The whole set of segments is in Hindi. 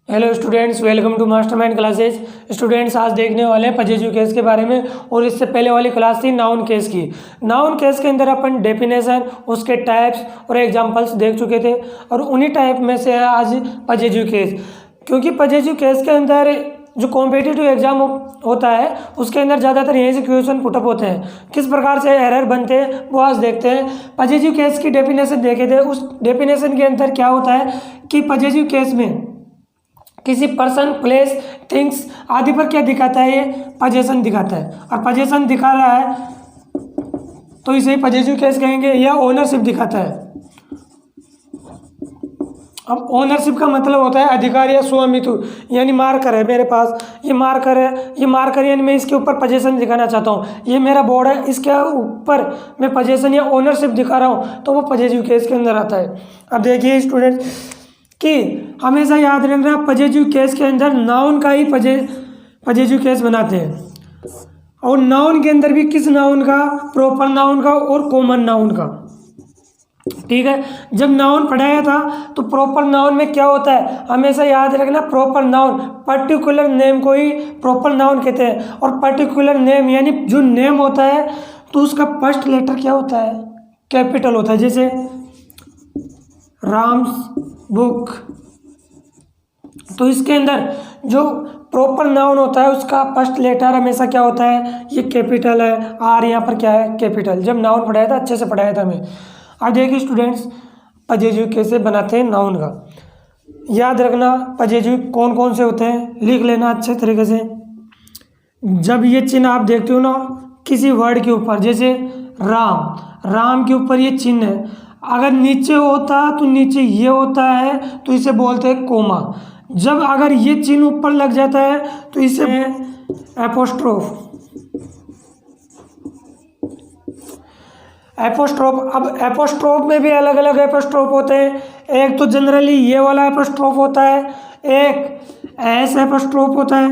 Hello students, welcome to mastermind classes. Students, आज देखने वाले हैं पजेसिव केस के बारे में। और इससे पहले वाली क्लास थी नाउन केस की। नाउन केस के अंदर अपन डेफिनेशन, उसके टाइप्स और एग्जांपल्स देख चुके थे। और उन्हीं टाइप में से है आज पजेसिव केस। क्योंकि पजेसिव केस के अंदर जो कॉम्पिटिटिव एग्जाम होता है उसके अंदर ज़्यादातर यहीं से क्वेश्चन पुटअप होते हैं। किस प्रकार से एरर बनते हैं वो आज देखते हैं। पजेसिव केस की डेफिनेशन देखे थे। उस डेफिनेशन के अंदर क्या होता है कि पजेसिव केस में किसी पर्सन, प्लेस, थिंग्स आदि पर क्या दिखाता है, ये पजेशन दिखाता है। और पजेशन दिखा रहा है तो इसे पजेसिव केस कहेंगे। या ओनरशिप दिखाता है। अब ओनरशिप का मतलब होता है अधिकार या स्वामित्व। यानी मार्कर है मेरे पास, ये मार्कर है, ये मार्कर यानी मैं इसके ऊपर पजेशन दिखाना चाहता हूँ। ये मेरा बोर्ड है, इसके ऊपर मैं पजेशन या ओनरशिप दिखा रहा हूँ, तो वो पजेसिव केस के अंदर आता है। अब देखिए स्टूडेंट कि हमेशा याद रखना, पजेसिव केस के अंदर नाउन का ही पजेसिव केस बनाते हैं। और नाउन के अंदर भी किस नाउन का, प्रॉपर नाउन का और कॉमन नाउन का। ठीक है, जब नाउन पढ़ाया था तो प्रॉपर नाउन में क्या होता है हमेशा याद रखना, प्रॉपर नाउन पर्टिकुलर नेम को ही प्रॉपर नाउन कहते हैं। और पर्टिकुलर नेम यानी जो नेम होता है तो उसका फर्स्ट लेटर क्या होता है, कैपिटल होता है। जैसे राम्स बुक, तो इसके अंदर जो प्रॉपर नाउन होता है उसका फर्स्ट लेटर हमेशा क्या होता है, ये कैपिटल है। आर यहाँ पर क्या है, कैपिटल। जब नाउन पढ़ाया था अच्छे से पढ़ाया था मैं। अब देखिए स्टूडेंट्स, पजेसिव कैसे बनाते हैं नाउन का। याद रखना पजेसिव कौन कौन से होते हैं, लिख लेना अच्छे तरीके से। जब ये चिन्ह आप देखते हो ना किसी वर्ड के ऊपर, जैसे राम, राम के ऊपर ये चिन्ह है, अगर नीचे होता तो नीचे ये होता है तो इसे बोलते हैं कोमा। जब अगर ये चिन्ह ऊपर लग जाता है तो इसे एपोस्ट्रोफ। एपोस्ट्रोफ, अब एपोस्ट्रोफ में भी अलग अलग एपोस्ट्रोफ होते हैं। एक तो जनरली ये वाला एपोस्ट्रोफ होता है, एक एस एपोस्ट्रोफ होता है,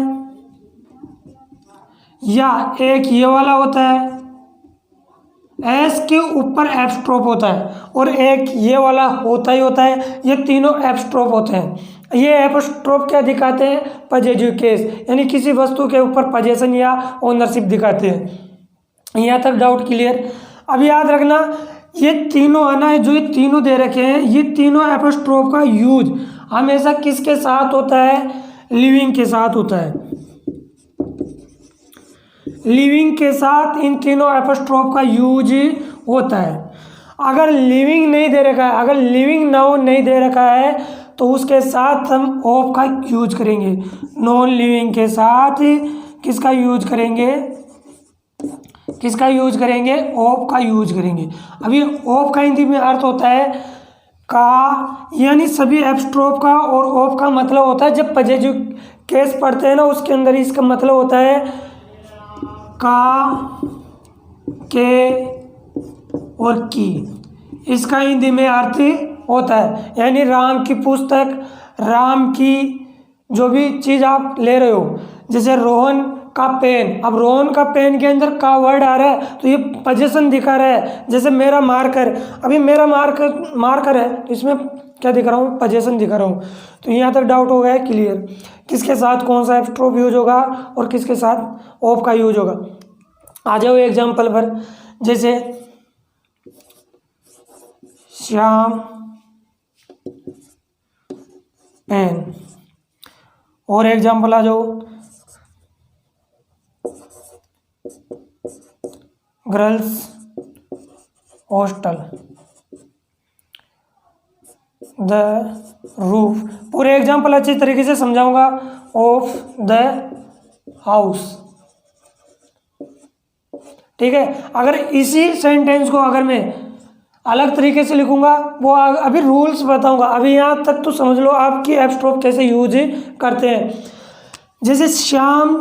या एक ये वाला होता है, एस के ऊपर एपस्ट्रोफ होता है, और एक ये वाला होता ही होता है। ये तीनों एपस्ट्रोफ होते हैं। ये एपस्ट्रोफ क्या दिखाते हैं, पजेसिव केस, यानी किसी वस्तु के ऊपर पजेशन या ओनरशिप दिखाते हैं। यहाँ तक डाउट क्लियर। अब याद रखना ये तीनों है ना, जो ये तीनों दे रखे हैं, ये तीनों एपस्ट्रोफ का यूज हमेशा किसके साथ होता है, लिविंग के साथ होता है। लिविंग के साथ इन तीनों एपोस्ट्रोफ का यूज होता है। अगर लिविंग नहीं दे रखा है, अगर लिविंग नाउन नहीं दे रखा है तो उसके साथ हम ऑफ का यूज करेंगे। नॉन लिविंग के साथ किसका यूज करेंगे, किसका यूज करेंगे, ऑफ का यूज करेंगे। अभी ऑफ का हिंदी में अर्थ होता है का, यानी सभी एपोस्ट्रोफ का और ऑफ का मतलब होता है, जब पजेसिव केस पढ़ते हैं ना उसके अंदर इसका मतलब होता है का, के और की। इसका हिंदी में अर्थ होता है, यानी राम की पुस्तक, राम की जो भी चीज़ आप ले रहे हो, जैसे रोहन का पेन। अब रोहन का पेन के अंदर का वर्ड आ रहा है तो ये पजेशन दिखा रहा है। जैसे मेरा मार्कर, अभी मेरा मार्कर है तो इसमें क्या दिखा रहा हूँ, पजेशन दिखा रहा हूँ। तो यहाँ तक डाउट हो गया है क्लियर, किसके साथ कौन सा एपोस्ट्रोफ यूज होगा और किसके साथ ऑफ का यूज होगा। आ जाओ एग्जाम्पल पर, जैसे श्याम पेन, और एग्जाम्पल आ जाओ गर्ल्स हॉस्टल, द रूफ। पूरे एग्जाम्पल अच्छी तरीके से समझाऊंगा। ऑफ द हाउस, ठीक है। अगर इसी सेंटेंस को अगर मैं अलग तरीके से लिखूंगा, वो अभी रूल्स बताऊंगा। अभी यहाँ तक तो समझ लो आपकी एपोस्ट्रोफ कैसे यूज करते हैं। जैसे श्याम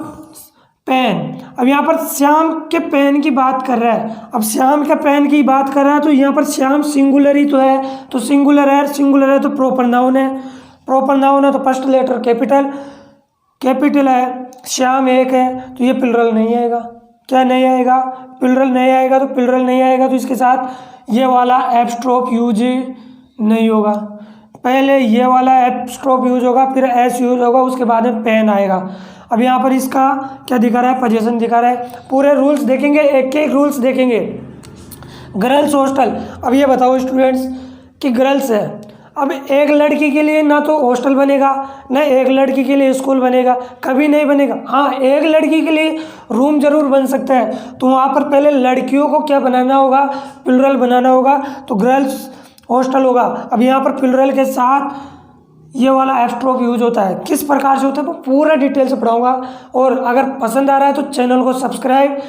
पेन, अब यहाँ पर श्याम के पेन की बात कर रहा है। अब श्याम के पेन की बात कर रहा है तो यहाँ पर श्याम सिंगुलर ही तो है, तो सिंगुलर है, सिंगुलर है तो प्रॉपर नाउन है, प्रॉपर नाउन है तो फर्स्ट लेटर कैपिटल, कैपिटल है। श्याम एक है तो ये प्लुरल नहीं आएगा। क्या नहीं आएगा, प्लुरल नहीं आएगा। तो प्लुरल नहीं आएगा तो इसके साथ ये वाला एपोस्ट्रोफ यूज नहीं होगा। पहले ये वाला एपस्ट्रोफ यूज होगा, फिर एस यूज होगा, उसके बाद में पेन आएगा। अब यहाँ पर इसका क्या दिखा रहा है, पोजीशन दिखा रहा है। पूरे रूल्स देखेंगे, एक एक रूल्स देखेंगे। गर्ल्स हॉस्टल, अब ये बताओ स्टूडेंट्स कि गर्ल्स है, अब एक लड़की के लिए ना तो हॉस्टल बनेगा, ना एक लड़की के लिए स्कूल बनेगा, कभी नहीं बनेगा। हाँ, एक लड़की के लिए रूम जरूर बन सकता है, तो वहाँ पर पहले लड़कियों को क्या बनाना होगा, प्लुरल बनाना होगा, तो गर्ल्स हॉस्टल होगा। अब यहाँ पर प्लुरल के साथ ये वाला एपस्ट्रोफ यूज होता है, किस प्रकार से होता है वो पूरा डिटेल से पढ़ाऊंगा। और अगर पसंद आ रहा है तो चैनल को सब्सक्राइब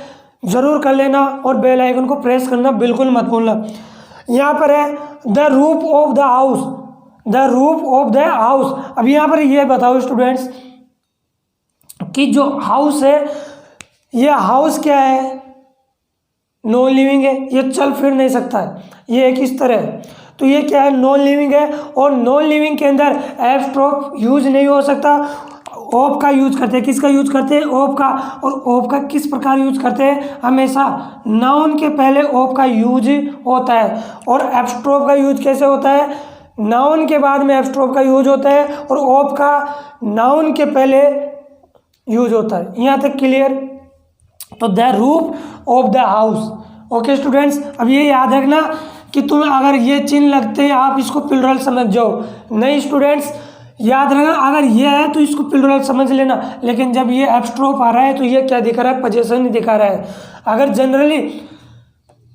जरूर कर लेना और बेल आइकन को प्रेस करना बिल्कुल मत भूलना। यहाँ पर है the roof of the house, the roof of the house. अब यहाँ पर ये बताओ स्टूडेंट्स कि जो हाउस है, ये हाउस क्या है, नॉन लिविंग है, ये चल फिर नहीं सकता है, ये एक इस तरह है, तो ये क्या है, नॉन लिविंग है। और नॉन लिविंग के अंदर एपस्ट्रोफ यूज नहीं हो सकता, ऑफ का यूज करते हैं। किसका यूज करते हैं, ऑफ का। और ऑफ का किस प्रकार यूज करते हैं, हमेशा नाउन के पहले ऑफ का यूज होता है। और एपस्ट्रोफ का यूज कैसे होता है, नाउन के बाद में एपस्ट्रोफ का यूज होता है और ऑफ का नाउन के पहले यूज होता है। यहाँ तक क्लियर। तो the roof of the house. Okay students, अब ये याद रखना कि तुम अगर ये चिन्ह लगते हैं आप इसको प्लुरल समझ जाओ। नहीं स्टूडेंट्स, याद रखना अगर ये है तो इसको प्लुरल समझ लेना, लेकिन जब ये एपस्ट्रोफ आ रहा है तो ये क्या दिखा रहा है, पोजीशन दिखा रहा है। अगर जनरली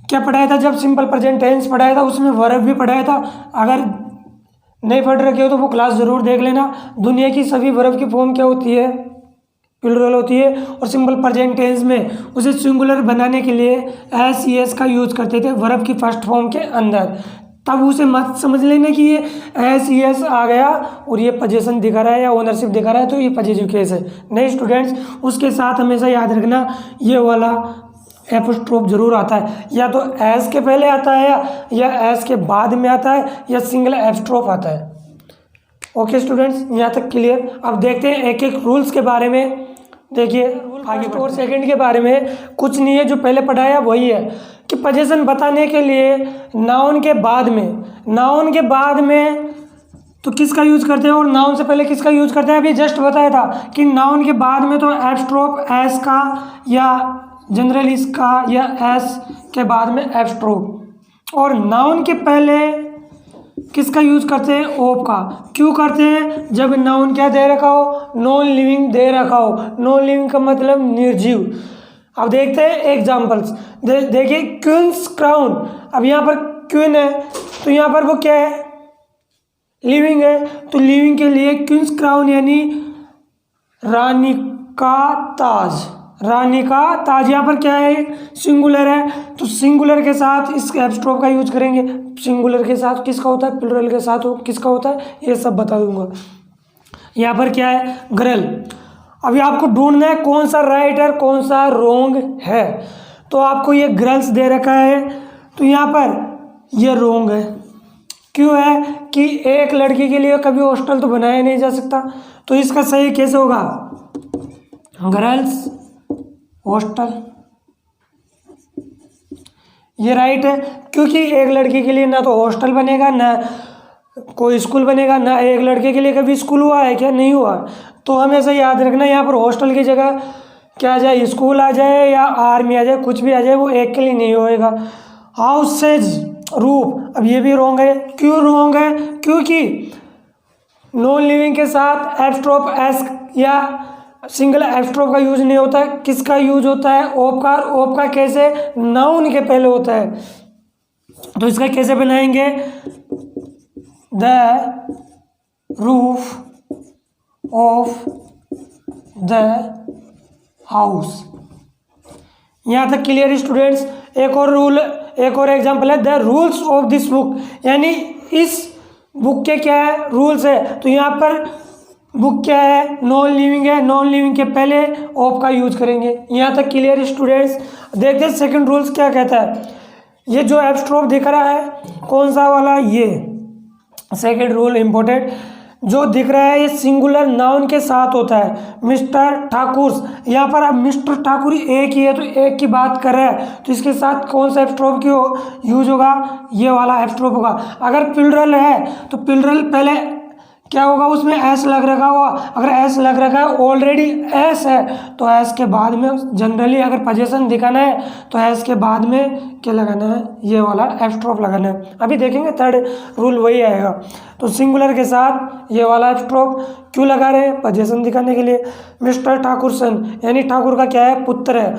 क्या पढ़ाया था, जब सिंपल प्रेजेंट टेंस पढ़ाया था उसमें वर्ब भी पढ़ाया था, अगर नहीं पढ़ रखे हो तो वो क्लास ज़रूर देख लेना। दुनिया की सभी वर्ब की फॉर्म क्या होती है, प्लुरल होती है। और सिंपल प्रेजेंट टेंस में उसे सिंगुलर बनाने के लिए एस ई एस का यूज करते थे वर्ब की फर्स्ट फॉर्म के अंदर। तब उसे मत समझ लेना कि ये एस ई एस आ गया और ये पोजीशन दिखा रहा है या ओनरशिप दिखा रहा है तो ये पॉजिटिव केस है। नहीं स्टूडेंट्स, उसके साथ हमेशा याद रखना ये वाला एपस्ट्रोफ जरूर आता है, या तो एस के पहले आता है या एस के बाद में आता है या सिंगल एपस्ट्रोफ आता है। ओके स्टूडेंट्स, यहाँ तक क्लियर। अब देखते हैं एक एक रूल्स के बारे में। देखिए आगे और सेकंड के बारे में कुछ नहीं है, जो पहले पढ़ाया वही है कि पोजीशन बताने के लिए नाउन के बाद में तो किसका यूज करते हैं और नाउन से पहले किसका यूज करते हैं। अभी जस्ट बताया था कि नाउन के बाद में तो एपस्ट्रोफ एस का या जनरल इसका या एस के बाद में एपस्ट्रोफ, और नाउन के पहले किसका यूज करते हैं, ऑफ का। क्यों करते हैं, जब नाउन क्या दे रखा हो, नॉन लिविंग दे रखा हो। नॉन लिविंग का मतलब निर्जीव। अब देखते हैं एग्जांपल्स। देखिए क्वींस क्राउन, अब यहाँ पर क्वीन है तो यहाँ पर वो क्या है, लिविंग है, तो लिविंग के लिए क्वींस क्राउन यानी रानी का ताज। रानी का ताज यहाँ पर क्या है, सिंगुलर है, तो सिंगुलर के साथ इस एपस्ट्रोफ का यूज करेंगे। सिंगुलर के साथ किसका होता है, प्लुरल के साथ किसका होता है, ये सब बता दूंगा। यहाँ पर क्या है, गर्ल। अभी आपको ढूंढना है कौन सा राइट है कौन सा रॉन्ग है। तो आपको ये गर्ल्स दे रखा है तो यहाँ पर ये रॉन्ग है। क्यों है कि एक लड़की के लिए कभी हॉस्टल तो बनाया नहीं जा सकता, तो इसका सही कैसे होगा, गर्ल्स हॉस्टल। ये राइट है क्योंकि एक लड़की के लिए ना तो हॉस्टल बनेगा ना कोई स्कूल बनेगा, ना एक लड़के के लिए कभी स्कूल हुआ है क्या, नहीं हुआ। तो हमेशा याद रखना यहाँ पर हॉस्टल की जगह क्या आ जाए, स्कूल आ जाए या आर्मी आ जाए, कुछ भी आ जाए, वो एक के लिए नहीं होएगा। हाउसेज रूफ, अब ये भी रॉन्ग है। क्यों रॉन्ग है, क्योंकि नॉन लिविंग के साथ एपस्ट्रोफ एस या सिंगल एपस्ट्रोफ का यूज नहीं होता है। किसका यूज होता है, ऑफ का। ऑफ का कैसे, नाउन के पहले होता है। तो इसका कैसे बनाएंगे, the roof of the house. यहाँ तक क्लियर स्टूडेंट्स। एक और रूल, एक और एग्जांपल है, the rules of this book, यानी इस बुक के क्या है, रूल्स है। तो यहाँ पर बुक क्या है, नॉन लिविंग है, नॉन लिविंग के पहले ऑफ का यूज करेंगे। यहाँ तक क्लियर स्टूडेंट्स। देखते हैं सेकंड रूल्स क्या कहता है। ये जो एपस्ट्रोफ दिख रहा है कौन सा वाला, ये सेकंड रूल इम्पोर्टेंट, जो दिख रहा है ये सिंगुलर नाउन के साथ होता है। मिस्टर ठाकुर, यहाँ पर अब मिस्टर ठाकुर एक ही है तो एक की बात कर रहा है, तो इसके साथ कौन सा एपस्ट्रोफ की यूज होगा, ये वाला एपस्ट्रोफ होगा। अगर प्लूरल है तो प्लूरल पहले क्या होगा, उसमें एस लग रखा होगा। अगर एस लग रखा है, ऑलरेडी एस है, तो एस के बाद में जनरली अगर पोजीशन दिखाना है तो एस के बाद में क्या लगाना है, ये वाला एपस्ट्रोफ लगाना है। अभी देखेंगे थर्ड रूल वही आएगा। तो सिंगुलर के साथ ये वाला एपस्ट्रोफ क्यों लगा रहे हैं, पोजीशन दिखाने के लिए। मिस्टर ठाकुर सन, यानी ठाकुर का क्या है, पुत्र है।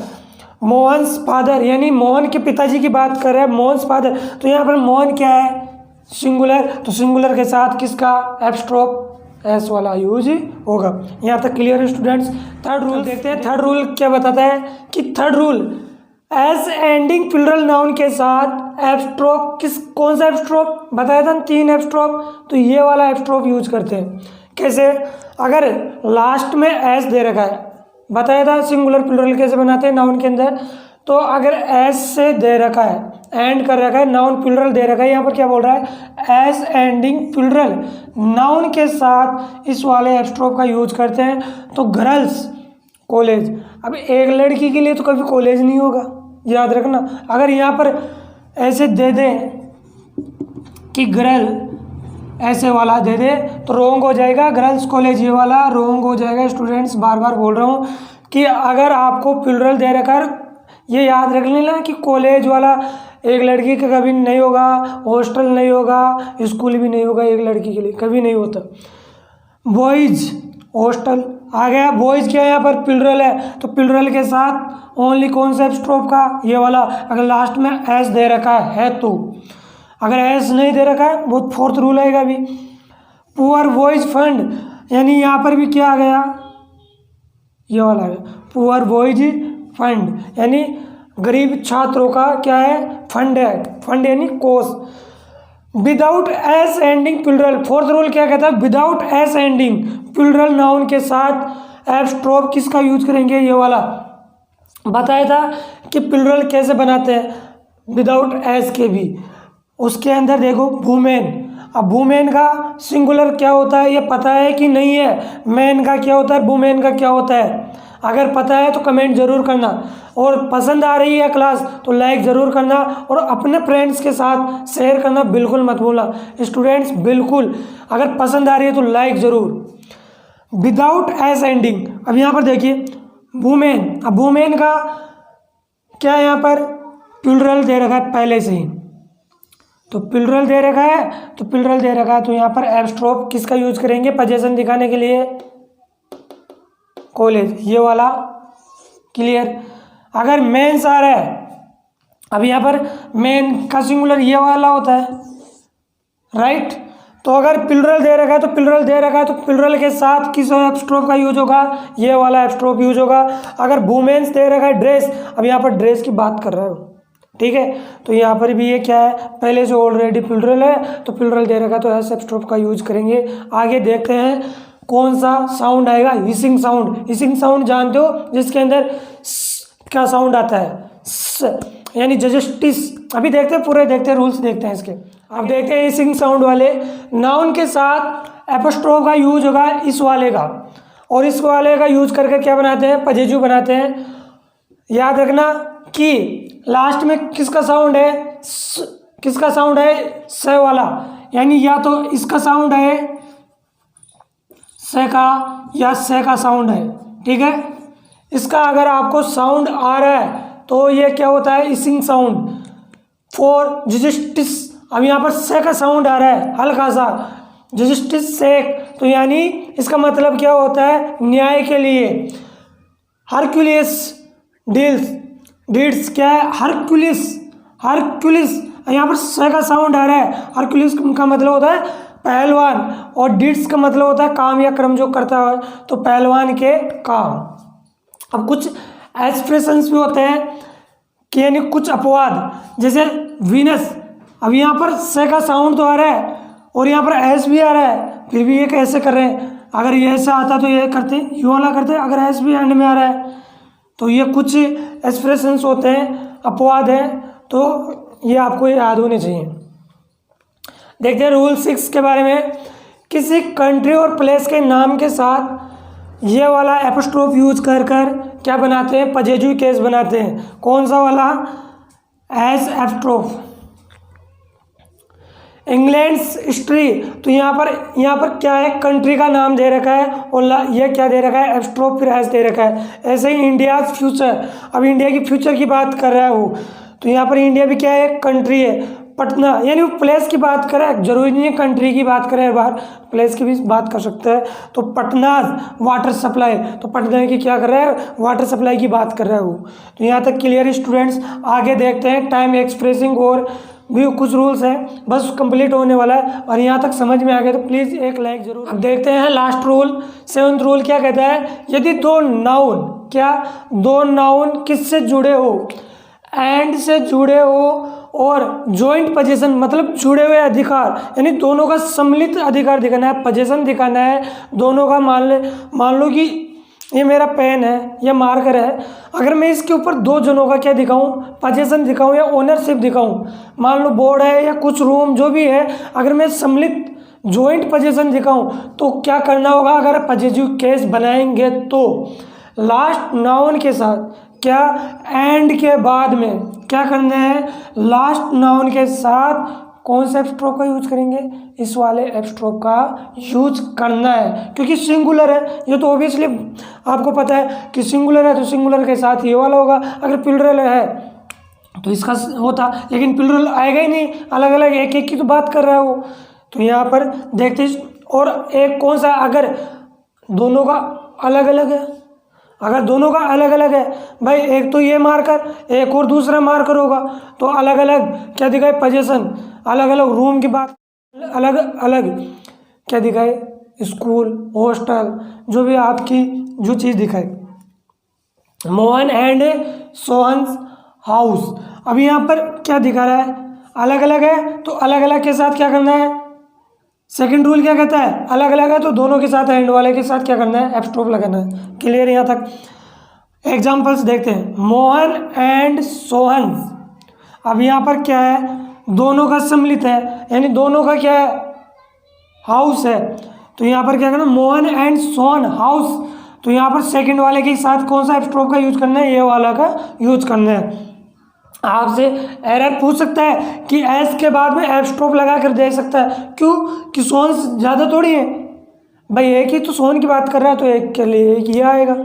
मोहन्स फादर, यानी मोहन के पिताजी की बात कर रहे हैं, मोहन्स फादर, तो यहाँ पर मोहन क्या है, सिंगुलर, तो सिंगुलर के साथ किसका एपस्ट्रोफ, एस वाला यूज होगा। यहाँ तक क्लियर है स्टूडेंट्स। थर्ड रूल देखते हैं। थर्ड रूल क्या बताता है कि third rule S ending plural noun के साथ एपस्ट्रोफ, कौन सा एपस्ट्रोफ बताया था, 3 एपस्ट्रोफ, तो ये वाला एपस्ट्रोफ यूज करते हैं। कैसे, अगर लास्ट में एस दे रखा है, बताया था सिंगुलर प्लूरल कैसे बनाते हैं नाउन के अंदर, तो अगर एस से दे रखा है, एंड कर रखा है, नाउन प्लूरल दे रखा है, यहाँ पर क्या बोल रहा है, एस एंडिंग प्लूरल नाउन के साथ इस वाले एपस्ट्रोफ का यूज करते हैं। तो गर्ल्स कॉलेज, अब एक लड़की के लिए तो कभी कॉलेज नहीं होगा, याद रखना। अगर यहाँ पर ऐसे दे दे कि गर्ल, ऐसे वाला दे दे तो रोंग हो जाएगा, गर्ल्स कॉलेज ये वाला रोंग हो जाएगा। स्टूडेंट्स बार बार बोल रहा हूँ कि अगर आपको प्लूरल दे रखा है, ये याद रख लेना कि कॉलेज वाला एक लड़की का कभी नहीं होगा, हॉस्टल नहीं होगा, स्कूल भी नहीं होगा, एक लड़की के लिए कभी नहीं होता। बॉयज़ हॉस्टल आ गया, बॉयज़ क्या है, यहाँ पर प्लूरल है, तो प्लूरल के साथ ओनली कौन सा एपस्ट्रोफ का, ये वाला। अगर लास्ट में एस दे रखा है तो, अगर एस नहीं दे रखा है, बहुत फोर्थ रूल आएगा अभी। पुअर बॉयज़ फंड, यानी यहाँ पर भी क्या आ गया, ये वाला है, पुअर बॉयज़ फंड, यानी गरीब छात्रों का क्या है, फंड है। फंड यानी कोष। Without S ending plural, fourth rule क्या कहता है, without S ending plural noun के साथ एपस्ट्रोफ किसका यूज करेंगे, ये वाला। बताया था कि प्लूरल कैसे बनाते हैं विदाउट एस के भी। उसके अंदर देखो वुमेन, अब वुमेन का सिंगुलर क्या होता है ये पता है कि नहीं है, मैन का क्या होता है, वुमेन का क्या होता है। अगर पता है तो कमेंट ज़रूर करना, और पसंद आ रही है क्लास तो लाइक ज़रूर करना, और अपने फ्रेंड्स के साथ शेयर करना बिल्कुल मत भूलना स्टूडेंट्स। बिल्कुल अगर पसंद आ रही है तो लाइक ज़रूर। विदाउट एस एंडिंग, अब यहाँ पर देखिए वुमेन, अब वुमेन का क्या यहाँ पर प्लूरल दे रखा है पहले से ही, तो प्लूरल दे रखा है, तो प्लूरल दे रखा है, तो यहाँ पर एपस्ट्रोफ किसका यूज करेंगे पोजीशन दिखाने के लिए, कॉलेज, ये वाला। क्लियर। अगर मेंस आ रहा है, अब यहाँ पर मेन का सिंगुलर ये वाला होता है, राइट। तो अगर प्लूरल दे रखा है तो प्लूरल दे रखा है, तो प्लूरल के साथ किस एपस्ट्रोफ का यूज होगा, ये वाला एपस्ट्रोफ यूज होगा। अगर वुमेन्स दे रखा है ड्रेस, अब यहाँ पर ड्रेस की बात कर रहा है, ठीक है, तो यहाँ पर भी ये क्या है, पहले से ऑलरेडी प्लूरल है, तो प्लूरल दे रखा है तो एस एपस्ट्रोफ का यूज करेंगे। आगे देखते हैं कौन सा साउंड आएगा, हिसिंग साउंड। हिसिंग साउंड जानते हो, जिसके अंदर क्या साउंड आता है, यानी जस्टिस। अभी देखते हैं, पूरे देखते हैं, रूल्स देखते हैं इसके। अब देखते हैं हिसिंग साउंड वाले नाउन के साथ एपस्ट्रोफ का यूज होगा इस वाले का, और इस वाले का यूज करके क्या बनाते हैं, पजेजू बनाते हैं। याद रखना कि लास्ट में किसका साउंड है, किसका साउंड है, स वाला, यानी या तो इसका साउंड है से का, या से का साउंड है, ठीक है। इसका अगर आपको साउंड आ रहा है तो ये क्या होता है, हिसिंग साउंड फॉर जस्टिस। अब यहाँ पर से का साउंड आ रहा है हल्का सा, जस्टिस सेक, तो यानी इसका मतलब क्या होता है, न्याय के लिए। हरक्यूलिस डील्स, डीड्स क्या है, हरक्यूलिस, हरक्यूलिस, यहाँ पर से का साउंड आ रहा है। हरक्यूलिस का मतलब होता है पहलवान, और डीड्स का मतलब होता है काम या कर्म जो करता है, तो पहलवान के काम। अब कुछ एक्सप्रेशंस भी होते हैं कि यानी कुछ अपवाद, जैसे वीनस, अब यहाँ पर से का साउंड तो आ रहा है और यहाँ पर एस भी आ रहा है, फिर भी ये कैसे कर रहे हैं। अगर ये ऐसा आता तो ये करते, यू वाला करते, अगर एस भी एंड में आ रहा है तो ये कुछ एक्सप्रेशंस होते हैं, अपवाद है, तो ये आपको याद होने चाहिए। देखते हैं रूल 6 के बारे में किसी कंट्री और प्लेस के नाम के साथ ये वाला एपोस्ट्रोफ यूज कर कर क्या बनाते हैं, पजेटिव केस बनाते हैं। कौन सा वाला, एज एपोस्ट्रोफ। इंग्लैंड्स हिस्ट्री, तो यहाँ पर क्या है, कंट्री का नाम दे रखा है और ये क्या दे रखा है, एपोस्ट्रोफ फिर एज दे रखा है। ऐसे ही इंडिया फ्यूचर, अब इंडिया की फ्यूचर की बात कर रहा है वो, तो यहाँ पर इंडिया भी क्या है, कंट्री है। पटना, यानी वो प्लेस की बात करें, जरूरी नहीं है कंट्री की बात करें, बाहर प्लेस की भी बात कर सकते हैं। तो पटना वाटर सप्लाई, तो पटना की क्या कर रहा है, वाटर सप्लाई की बात कर रहा है वो। तो यहाँ तक क्लियर स्टूडेंट्स। आगे देखते हैं टाइम एक्सप्रेसिंग और भी कुछ रूल्स हैं, बस कंप्लीट होने वाला है। और यहाँ तक समझ में आ गया तो प्लीज़ एक लाइक जरूर। अब देखते हैं लास्ट रूल, 7th रूल क्या कहता है, यदि दो नाउन किससे जुड़े हो, एंड से जुड़े हो और जॉइंट पोजीशन मतलब जुड़े हुए अधिकार, यानी दोनों का सम्मिलित अधिकार दिखाना है, पोजीशन दिखाना है दोनों का। मान लो कि ये मेरा पेन है, ये मार्कर है, अगर मैं इसके ऊपर दो जनों का क्या दिखाऊं, पोजीशन दिखाऊं या ओनरशिप दिखाऊं, मान लो बोर्ड है या कुछ रूम जो भी है, अगर मैं सम्मिलित जॉइंट पोजीशन दिखाऊं तो क्या करना होगा, अगर पॉजिटिव केस बनाएंगे तो लास्ट नाउन के साथ क्या, एंड के बाद में क्या करना है, लास्ट नाउन के साथ कौन सा एपोस्ट्रोफ का यूज करेंगे, इस वाले एपोस्ट्रोफ का यूज करना है, क्योंकि सिंगुलर है। ये तो ऑब्वियसली आपको पता है कि सिंगुलर है तो सिंगुलर के साथ ये वाला होगा, अगर प्लूरल है तो इसका होता, लेकिन प्लूरल आएगा ही नहीं, अलग अलग एक एक की तो बात कर रहा है वो। तो यहाँ पर देखते, और एक कौन सा, अगर दोनों का अलग अलग है, अगर दोनों का अलग अलग है भाई, एक तो ये मार्कर एक और दूसरा मार्कर होगा, तो अलग अलग क्या दिखाए, पोजीशन अलग अलग, रूम की बात अलग अलग क्या दिखाए, स्कूल हॉस्टल जो भी आपकी जो चीज़ दिखाए। मोहन एंड सोहन्स हाउस, अब यहाँ पर क्या दिखा रहा है, अलग अलग है तो अलग अलग के साथ क्या करना है, सेकंड रूल क्या कहता है, अलग अलग है तो दोनों के साथ एंड वाले के साथ क्या करना है, एपोस्ट्रोफ लगाना है। क्लियर यहाँ तक। एग्जांपल्स देखते हैं, मोहन एंड सोहन, अब यहाँ पर क्या है, दोनों का सम्मिलित है, यानी दोनों का क्या है, हाउस है, तो यहाँ पर क्या करना, मोहन एंड सोहन हाउस, तो यहाँ पर सेकंड वाले के साथ कौन सा एपोस्ट्रोफ का यूज करना है, ये वाला का यूज करना है। आपसे एरर पूछ सकता है कि एस के बाद में एपोस्ट्रोफ लगा कर दे सकता है, क्यों कि सोन ज़्यादा थोड़ी है भाई, एक ही तो सोन की बात कर रहा है तो एक के लिए एक ही आएगा।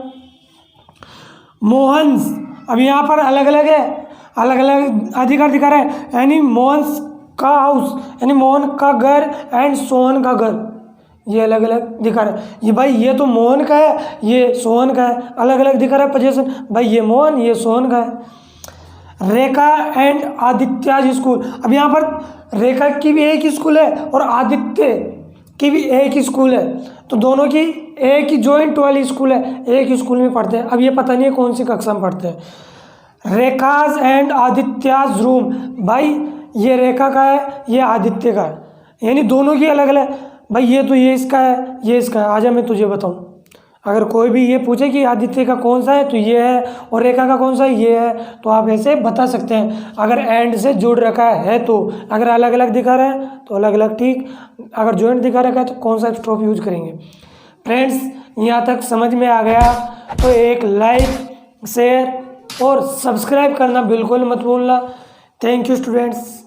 मोहन्स, अब यहाँ पर अलग अलग है, अलग अलग अधिकार दिखा रहा है, यानी मोहन्स का हाउस यानी मोहन का घर एंड सोहन का घर, ये अलग अलग दिखा रहा है। ये भाई ये तो मोहन का है, ये सोहन का है, अलग अलग दिखा रहा है पोजीशन, भाई ये मोहन ये सोहन का है। रेखा एंड आदित्य स्कूल, अब यहाँ पर रेखा की भी एक ही स्कूल है और आदित्य की भी एक ही स्कूल है, तो दोनों की एक ही जॉइंट वाली स्कूल है, एक ही स्कूल में पढ़ते हैं। अब ये पता नहीं है कौन सी कक्षा में पढ़ते हैं। रेखाज एंड आदित्याज रूम, भाई ये रेखा का है ये आदित्य का है, यानी दोनों की अलग अलग, भाई ये तो ये इसका है ये इसका है। आजा मैं तुझे बताऊँ, अगर कोई भी ये पूछे कि आदित्य का कौन सा है तो ये है, और रेखा का कौन सा है ये है, तो आप ऐसे बता सकते हैं अगर एंड से जुड़ रखा है तो। अगर अलग अलग दिखा रहा है तो अलग अलग ठीक, अगर जॉइंट दिखा रखा है तो कौन सा एपोस्ट्रोफ यूज करेंगे। फ्रेंड्स यहाँ तक समझ में आ गया तो एक लाइक शेयर और सब्सक्राइब करना बिल्कुल मत भूलना। Thank you students.